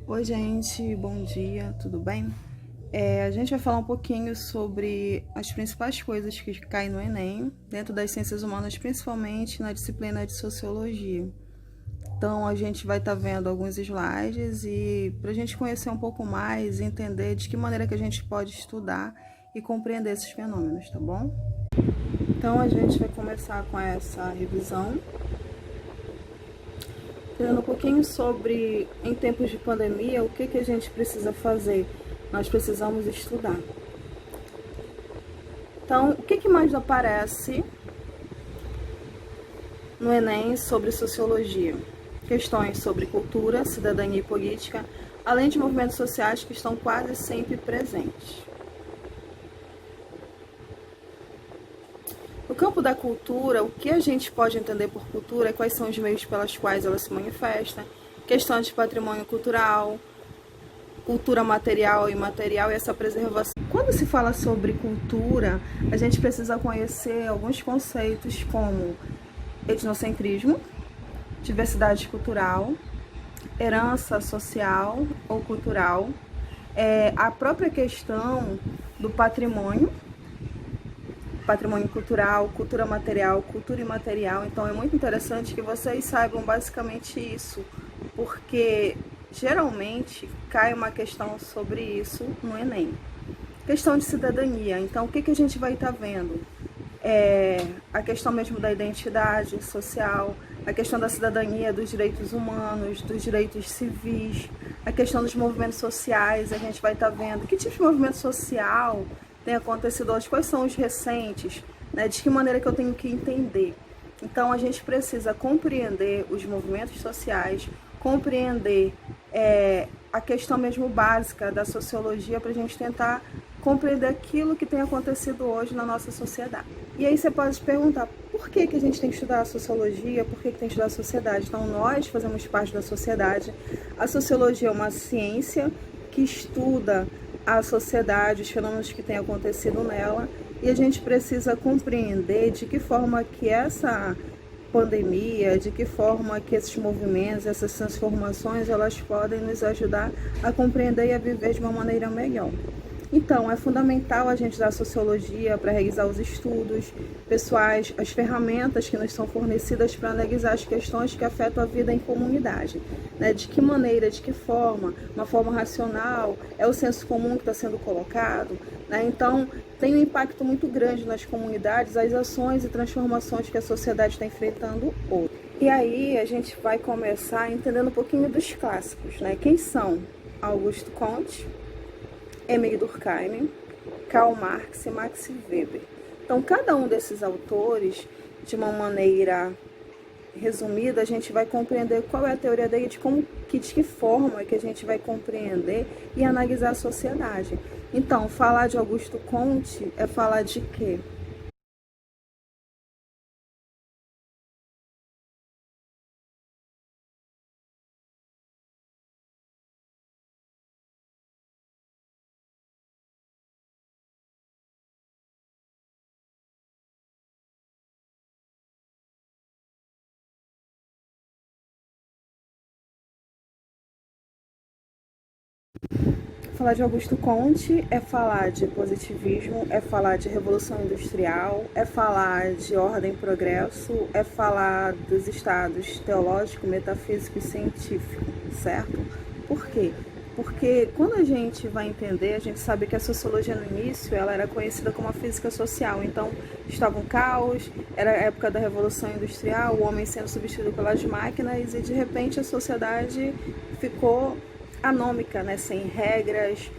Oi, gente, bom dia, tudo bem? A gente vai falar um pouquinho sobre as principais coisas que caem no Enem, dentro das ciências humanas, principalmente na disciplina de sociologia. Então, a gente vai estar vendo alguns slides e para a gente conhecer um pouco mais e entender de que maneira que a gente pode estudar e compreender esses fenômenos, tá bom? Então, a gente vai começar com essa revisão. Falando um pouquinho sobre, em tempos de pandemia, o que a gente precisa fazer? Nós precisamos estudar. Então, o que mais aparece no Enem sobre sociologia? Questões sobre cultura, cidadania e política, além de movimentos sociais que estão quase sempre presentes. No campo da cultura, o que a gente pode entender por cultura, quais são os meios pelos quais ela se manifesta, questões de patrimônio cultural, cultura material e imaterial e essa preservação. Quando se fala sobre cultura, a gente precisa conhecer alguns conceitos como etnocentrismo, diversidade cultural, herança social ou cultural, a própria questão do patrimônio cultural, cultura material, cultura imaterial. Então é muito interessante que vocês saibam basicamente isso, porque geralmente cai uma questão sobre isso no Enem. Questão de cidadania. Então, o que a gente vai estar vendo? A questão mesmo da identidade social, a questão da cidadania, dos direitos humanos, dos direitos civis, a questão dos movimentos sociais. A gente vai estar vendo que tipo de movimento social tem acontecido hoje, quais são os recentes, né? De que maneira que eu tenho que entender. Então, a gente precisa compreender os movimentos sociais, compreender a questão mesmo básica da sociologia para a gente tentar compreender aquilo que tem acontecido hoje na nossa sociedade. E aí você pode se perguntar, por que a gente tem que estudar a sociologia, por que tem que estudar a sociedade? Então, nós fazemos parte da sociedade. A sociologia é uma ciência que estuda a sociedade, os fenômenos que têm acontecido nela, e a gente precisa compreender de que forma que essa pandemia, de que forma que esses movimentos, essas transformações, elas podem nos ajudar a compreender e a viver de uma maneira melhor. Então, é fundamental a gente dar sociologia para realizar os estudos pessoais, as ferramentas que nos são fornecidas para analisar as questões que afetam a vida em comunidade. Né? De que maneira, de que forma, uma forma racional, é o senso comum que está sendo colocado. Né? Então, tem um impacto muito grande nas comunidades, as ações e transformações que a sociedade está enfrentando hoje. E aí, a gente vai começar entendendo um pouquinho dos clássicos. Né? Quem são? Augusto Comte, Émile Durkheim, Karl Marx e Max Weber. Então, cada um desses autores, de uma maneira resumida, a gente vai compreender qual é a teoria dele, de que forma que a gente vai compreender e analisar a sociedade. Então, falar de Augusto Comte é falar de quê? Falar de Augusto Comte é falar de positivismo, é falar de revolução industrial, é falar de ordem e progresso, é falar dos estados teológico, metafísico e científico, certo? Por quê? Porque quando a gente vai entender, a gente sabe que a sociologia no início ela era conhecida como a física social. Então, estava um caos, era a época da Revolução Industrial, o homem sendo substituído pelas máquinas e, de repente, a sociedade ficou anômica, né? Sem regras,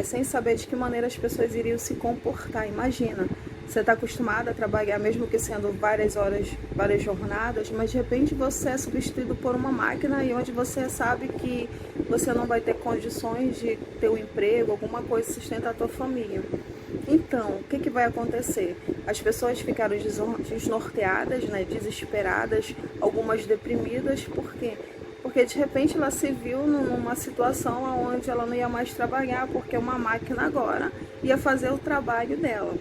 sem saber de que maneira as pessoas iriam se comportar. Imagina, você está acostumado a trabalhar, mesmo que sendo várias horas, várias jornadas, mas de repente você é substituído por uma máquina e onde você sabe que você não vai ter condições de ter um emprego, alguma coisa que sustenta a tua família. Então, o que vai acontecer? As pessoas ficaram desnorteadas, né, desesperadas, algumas deprimidas, por quê? Porque de repente ela se viu numa situação onde ela não ia mais trabalhar, porque uma máquina agora ia fazer o trabalho dela.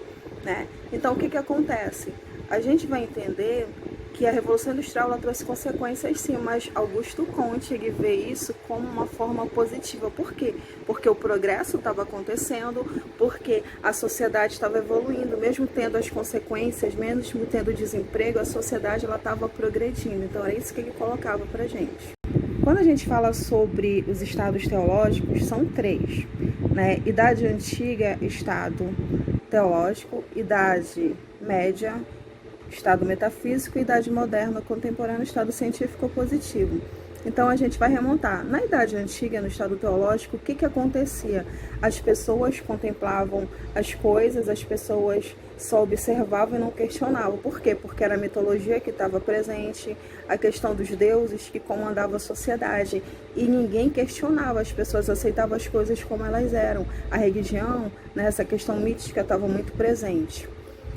Né? Então, o que acontece? A gente vai entender que a Revolução Industrial ela trouxe consequências sim, mas Augusto Comte ele vê isso como uma forma positiva. Por quê? Porque o progresso estava acontecendo, porque a sociedade estava evoluindo, mesmo tendo as consequências, mesmo tendo desemprego, a sociedade estava progredindo. Então era isso que ele colocava pra gente. Quando a gente fala sobre os estados teológicos, são 3, né? Idade antiga, estado teológico; idade média, estado metafísico; idade moderna, contemporânea, estado científico ou positivo. Então a gente vai remontar. Na Idade Antiga, no estado teológico, o que acontecia? As pessoas contemplavam as coisas, as pessoas só observavam e não questionavam. Por quê? Porque era a mitologia que estava presente, a questão dos deuses que comandavam a sociedade. E ninguém questionava, as pessoas aceitavam as coisas como elas eram. A religião, né, essa questão mística estava muito presente.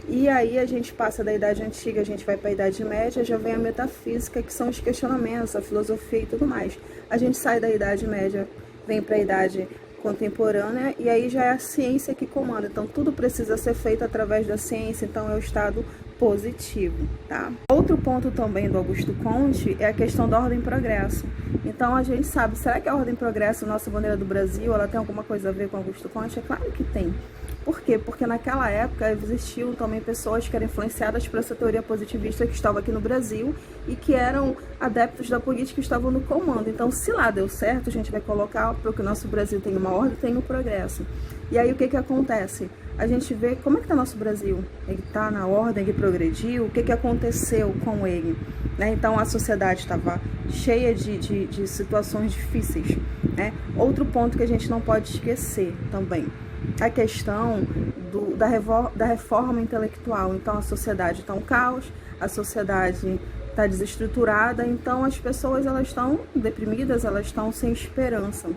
E aí a gente passa da Idade Antiga, a gente vai para a Idade Média, já vem a metafísica, que são os questionamentos, a filosofia e tudo mais. A gente sai da Idade Média, vem para a Idade Contemporânea, e aí já é a ciência que comanda. Então tudo precisa ser feito através da ciência, então é o estado positivo, tá? Outro ponto também do Augusto Conte é a questão da ordem e progresso. Então a gente sabe, será que a ordem e progresso, nossa bandeira do Brasil, ela tem alguma coisa a ver com Augusto Conte? É claro que tem. Por quê? Porque naquela época existiam também pessoas que eram influenciadas por essa teoria positivista que estava aqui no Brasil e que eram adeptos da política e estavam no comando. Então, se lá deu certo, a gente vai colocar para que o nosso Brasil tenha uma ordem, tenha um progresso. E aí o que acontece? A gente vê como é que está nosso Brasil. Ele está na ordem, ele progrediu, o que aconteceu com ele? Né? Então, a sociedade estava cheia de situações difíceis. Né? Outro ponto que a gente não pode esquecer também, a questão da reforma intelectual. Então a sociedade está um caos, a sociedade está desestruturada, então as pessoas elas estão deprimidas, elas estão sem esperança.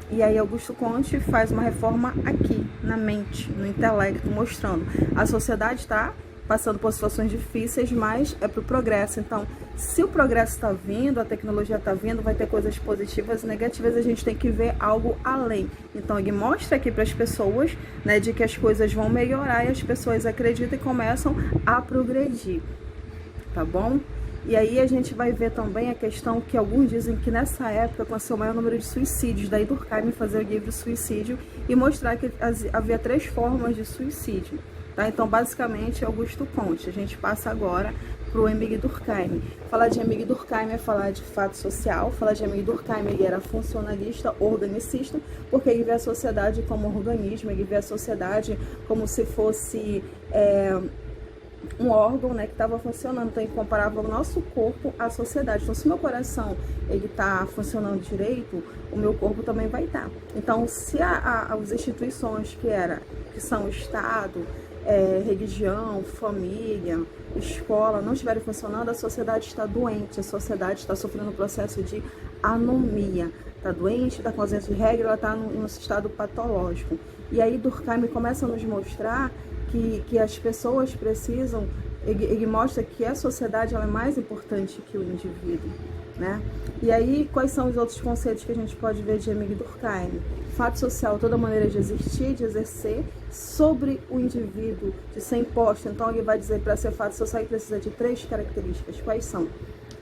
E aí Augusto Conte faz uma reforma aqui, na mente, no intelecto, mostrando a sociedade está passando por situações difíceis, mas é para o progresso. Então, se o progresso está vindo, a tecnologia está vindo, vai ter coisas positivas e negativas, a gente tem que ver algo além. Então, ele mostra aqui para as pessoas, né, de que as coisas vão melhorar e as pessoas acreditam e começam a progredir, tá bom? E aí a gente vai ver também a questão que alguns dizem que nessa época aconteceu o maior número de suicídios, daí Durkheim fazer o livro Suicídio e mostrar que havia 3 formas de suicídio. Tá? Então, basicamente, Augusto Conte. A gente passa agora para o Emile Durkheim. Falar de Emile Durkheim é falar de fato social. Falar de Emile Durkheim, ele era funcionalista, organicista, porque ele vê a sociedade como organismo, ele vê a sociedade como se fosse um órgão, né, que estava funcionando. Então, ele comparava o nosso corpo à sociedade. Então, se meu coração ele está funcionando direito, o meu corpo também vai estar. Então, se as instituições que são Estado, religião, família, escola, não estiverem funcionando, a sociedade está doente, a sociedade está sofrendo um processo de anomia, está doente, está com ausência de regra, ela está num estado patológico. E aí Durkheim começa a nos mostrar que as pessoas precisam, ele mostra que a sociedade ela é mais importante que o indivíduo, né? E aí, quais são os outros conceitos que a gente pode ver de Emile Durkheim? Fato social, toda maneira de existir, de exercer sobre o indivíduo, de ser imposto. Então, ele vai dizer, para ser fato social, ele precisa de 3 características. Quais são?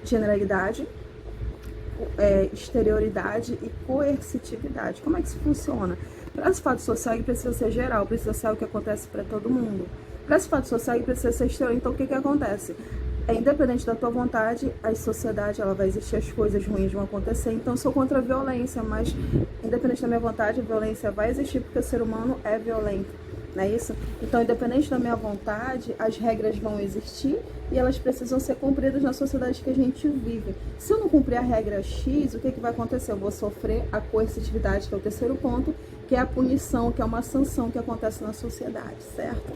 Generalidade, exterioridade e coercitividade. Como é que isso funciona? Para esse fato social, ele precisa ser geral, precisa ser o que acontece para todo mundo. Para esse fato social, ele precisa ser exterior. Então, o que acontece? Independente da tua vontade, a sociedade ela vai existir, as coisas ruins vão acontecer. Então, eu sou contra a violência, mas independente da minha vontade, a violência vai existir porque o ser humano é violento, não é isso? Então, independente da minha vontade, as regras vão existir e elas precisam ser cumpridas na sociedade que a gente vive. Se eu não cumprir a regra X, o que vai acontecer? Eu vou sofrer a coercitividade, que é o terceiro ponto, que é a punição, que é uma sanção que acontece na sociedade, certo?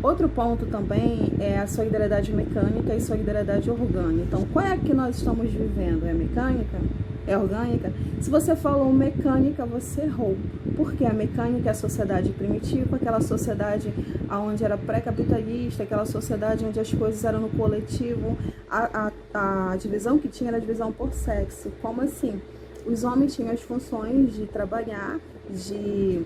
Outro ponto também é a solidariedade mecânica e solidariedade orgânica. Então, qual é a que nós estamos vivendo? É mecânica? É orgânica? Se você falou mecânica, você errou. Porque a mecânica é a sociedade primitiva, aquela sociedade onde era pré-capitalista, aquela sociedade onde as coisas eram no coletivo. A divisão que tinha era a divisão por sexo. Como assim? Os homens tinham as funções de trabalhar, de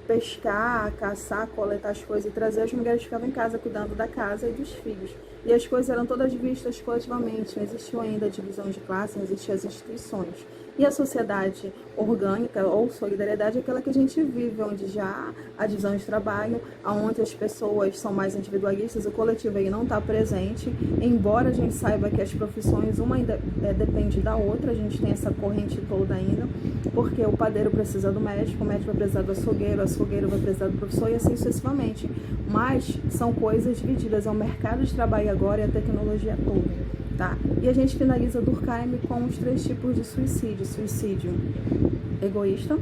pescar, caçar, coletar as coisas e trazer, as mulheres ficavam em casa cuidando da casa e dos filhos. E as coisas eram todas vistas coletivamente, não existia ainda divisão de classe, não existiam as instituições. E a sociedade orgânica ou solidariedade é aquela que a gente vive, onde já há a divisão de trabalho, onde as pessoas são mais individualistas, o coletivo aí não está presente, embora a gente saiba que as profissões, uma ainda depende da outra, a gente tem essa corrente toda ainda, porque o padeiro precisa do médico, o médico vai precisar do açougueiro, o açougueiro vai precisar do professor e assim sucessivamente. Mas são coisas divididas, é o mercado de trabalho agora e a tecnologia toda. Tá? E a gente finaliza Durkheim com os 3 tipos de suicídio: suicídio egoísta,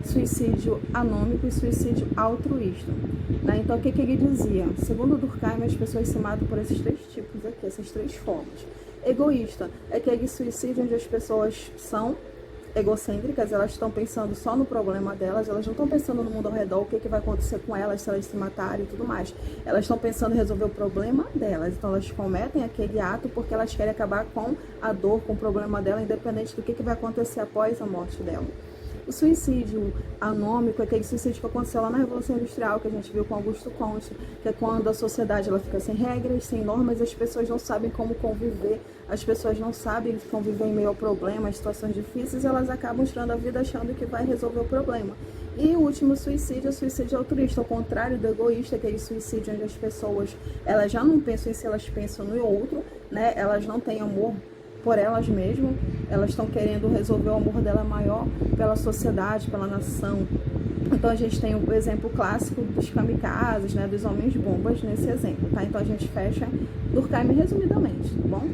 suicídio anômico e suicídio altruísta. Né? Então, o que ele dizia? Segundo Durkheim, as pessoas se matam por esses 3 tipos aqui, essas 3 formas. Egoísta é aquele suicídio onde as pessoas são egocêntricas, elas estão pensando só no problema delas, elas não estão pensando no mundo ao redor, o que vai acontecer com elas se elas se matarem e tudo mais. Elas estão pensando em resolver o problema delas, então elas cometem aquele ato porque elas querem acabar com a dor, com o problema dela, independente do que vai acontecer após a morte dela. O suicídio anômico é aquele suicídio que aconteceu lá na Revolução Industrial, que a gente viu com Augusto Comte, que é quando a sociedade ela fica sem regras, sem normas, as pessoas não sabem como conviver, as pessoas não sabem conviver em meio ao problema, a situações difíceis, elas acabam tirando a vida achando que vai resolver o problema. E o último suicídio é o suicídio altruísta, ao contrário do egoísta, aquele suicídio onde as pessoas elas já não pensam em si, elas pensam no outro, né? Elas não têm amor por elas mesmas, elas estão querendo resolver o amor dela maior pela sociedade, pela nação. Então a gente tem o exemplo clássico dos kamikazes, né, dos homens bombas nesse exemplo, tá? Então a gente fecha Durkheim resumidamente, tá bom?